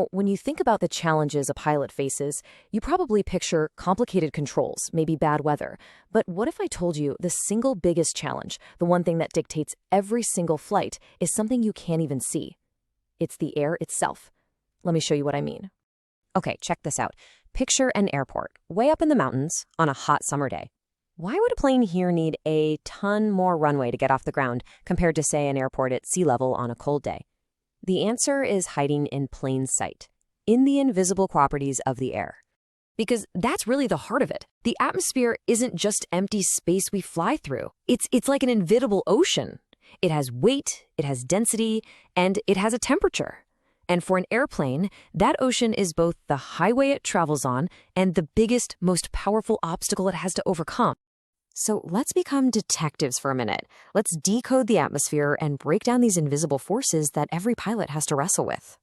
When you think about the challenges a pilot faces, you probably picture complicated controls, maybe bad weather. But what if I told you the single biggest challenge, the one thing that dictates every single flight, is something you can't even see? It's the air itself. Let me show you what I mean. Okay, check this out. Picture an airport, way up in the mountains, on a hot summer day. Why would a plane here need a ton more runway to get off the ground compared to, say, an airport at sea level on a cold day? The answer is hiding in plain sight, in the invisible properties of the air. Because that's really the heart of it. The atmosphere isn't just empty space we fly through. It's like an invisible ocean. It has weight, it has density, and it has a temperature. And for an airplane, that ocean is both the highway it travels on and the biggest, most powerful obstacle it has to overcome. So let's become detectives for a minute. Let's decode the atmosphere and break down these invisible forces that every pilot has to wrestle with.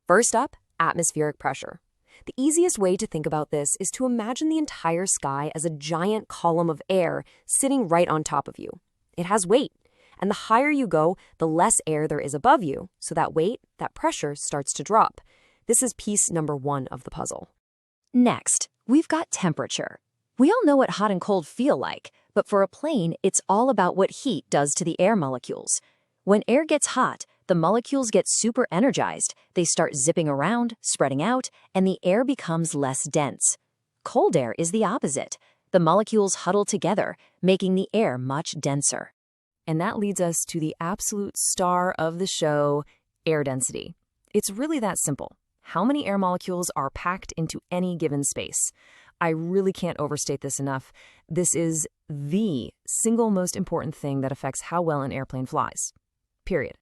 First up, atmospheric pressure. The easiest way to think about this is to imagine the entire sky as a giant column of air sitting right on top of you. It has weight, and the higher you go, the less air there is above you, so that weight, that pressure, starts to drop. This is piece number one of the puzzle. Next, we've got temperature. We all know what hot and cold feel like, but for a plane, it's all about what heat does to the air molecules. When air gets hot, the molecules get super energized. They start zipping around, spreading out, and the air becomes less dense. Cold air is the opposite. The molecules huddle together, making the air much denser. And that leads us to the absolute star of the show, air density. It's really that simple. How many air molecules are packed into any given space? I really can't overstate this enough. This is the single most important thing that affects how well an airplane flies. Period.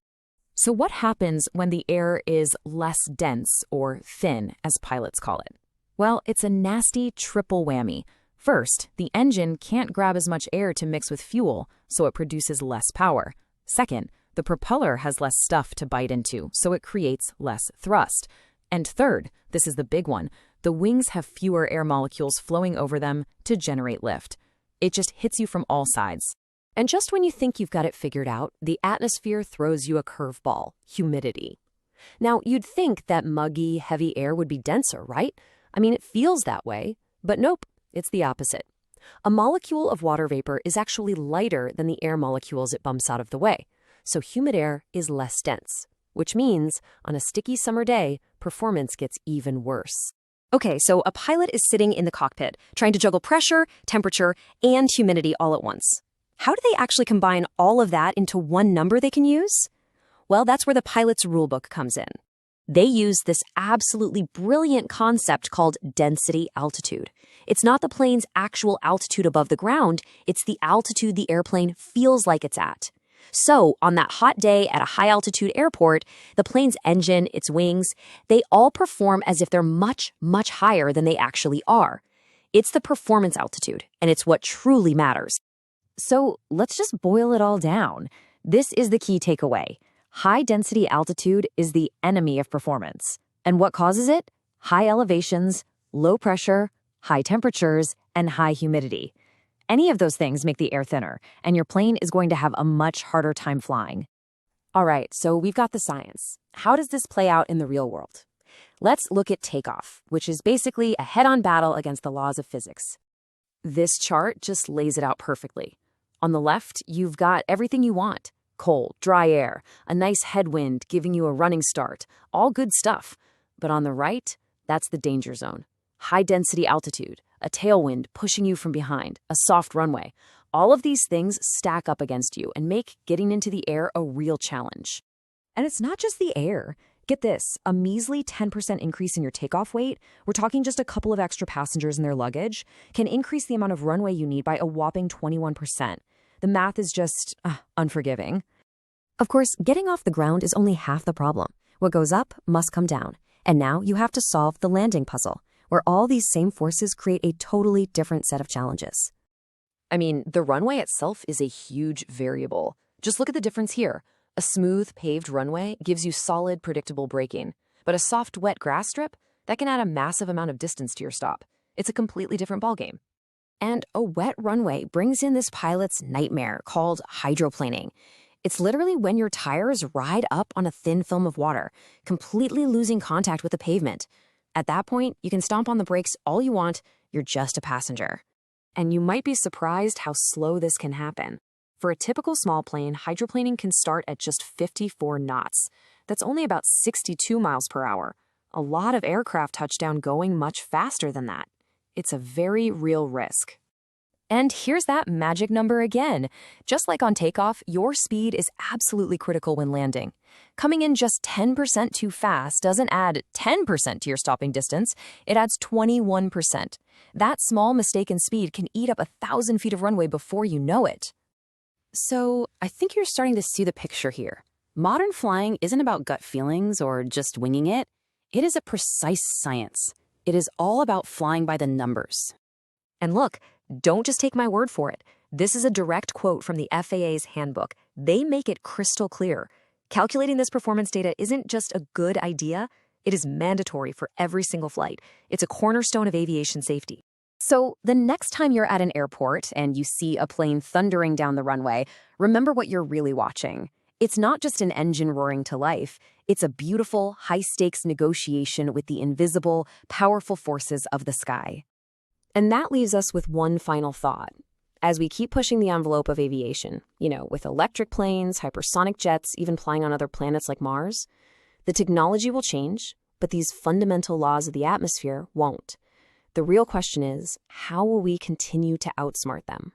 So what happens when the air is less dense, or thin, as pilots call it? Well, it's a nasty triple whammy. First, the engine can't grab as much air to mix with fuel, so it produces less power. Second, the propeller has less stuff to bite into, so it creates less thrust. And third, this is the big one, the wings have fewer air molecules flowing over them to generate lift. It just hits you from all sides. And just when you think you've got it figured out, the atmosphere throws you a curveball, humidity. Now, you'd think that muggy, heavy air would be denser, right? I mean, it feels that way, but nope, it's the opposite. A molecule of water vapor is actually lighter than the air molecules it bumps out of the way, so humid air is less dense, which means on a sticky summer day, performance gets even worse. Okay, so a pilot is sitting in the cockpit, trying to juggle pressure, temperature, and humidity all at once. How do they actually combine all of that into one number they can use? Well, that's where the pilot's rulebook comes in. They use this absolutely brilliant concept called density altitude. It's not the plane's actual altitude above the ground, it's the altitude the airplane feels like it's at. So, on that hot day at a high-altitude airport, the plane's engine, its wings, they all perform as if they're much, much higher than they actually are. It's the performance altitude, and it's what truly matters. So, let's just boil it all down. This is the key takeaway. High-density altitude is the enemy of performance. And what causes it? High elevations, low pressure, high temperatures, and high humidity. Any of those things make the air thinner, and your plane is going to have a much harder time flying. All right, so we've got the science. How does this play out in the real world? Let's look at takeoff, which is basically a head-on battle against the laws of physics. This chart just lays it out perfectly. On the left, you've got everything you want. Cold, dry air, a nice headwind giving you a running start, all good stuff. But on the right, that's the danger zone. High-density altitude, a tailwind pushing you from behind, a soft runway. All of these things stack up against you and make getting into the air a real challenge. And it's not just the air. Get this, a measly 10% increase in your takeoff weight, we're talking just a couple of extra passengers and their luggage, can increase the amount of runway you need by a whopping 21%. The math is just unforgiving. Of course, getting off the ground is only half the problem. What goes up must come down. And now you have to solve the landing puzzle, where all these same forces create a totally different set of challenges. I mean, the runway itself is a huge variable. Just look at the difference here. A smooth, paved runway gives you solid, predictable braking. But a soft, wet grass strip, that can add a massive amount of distance to your stop. It's a completely different ballgame. And a wet runway brings in this pilot's nightmare called hydroplaning. It's literally when your tires ride up on a thin film of water, completely losing contact with the pavement. At that point, you can stomp on the brakes all you want, you're just a passenger. And you might be surprised how slow this can happen. For a typical small plane, hydroplaning can start at just 54 knots. That's only about 62 miles per hour. A lot of aircraft touch down going much faster than that. It's a very real risk. And here's that magic number again. Just like on takeoff, your speed is absolutely critical when landing. Coming in just 10% too fast doesn't add 10% to your stopping distance, it adds 21%. That small mistake in speed can eat up 1,000 feet of runway before you know it. So, I think you're starting to see the picture here. Modern flying isn't about gut feelings or just winging it. It is a precise science. It is all about flying by the numbers. And look, don't just take my word for it. This is a direct quote from the FAA's handbook. They make it crystal clear. Calculating this performance data isn't just a good idea, it is mandatory for every single flight. It's a cornerstone of aviation safety. So the next time you're at an airport and you see a plane thundering down the runway, remember what you're really watching. It's not just an engine roaring to life. It's a beautiful, high-stakes negotiation with the invisible, powerful forces of the sky. And that leaves us with one final thought. As we keep pushing the envelope of aviation, with electric planes, hypersonic jets, even flying on other planets like Mars, the technology will change, but these fundamental laws of the atmosphere won't. The real question is, how will we continue to outsmart them?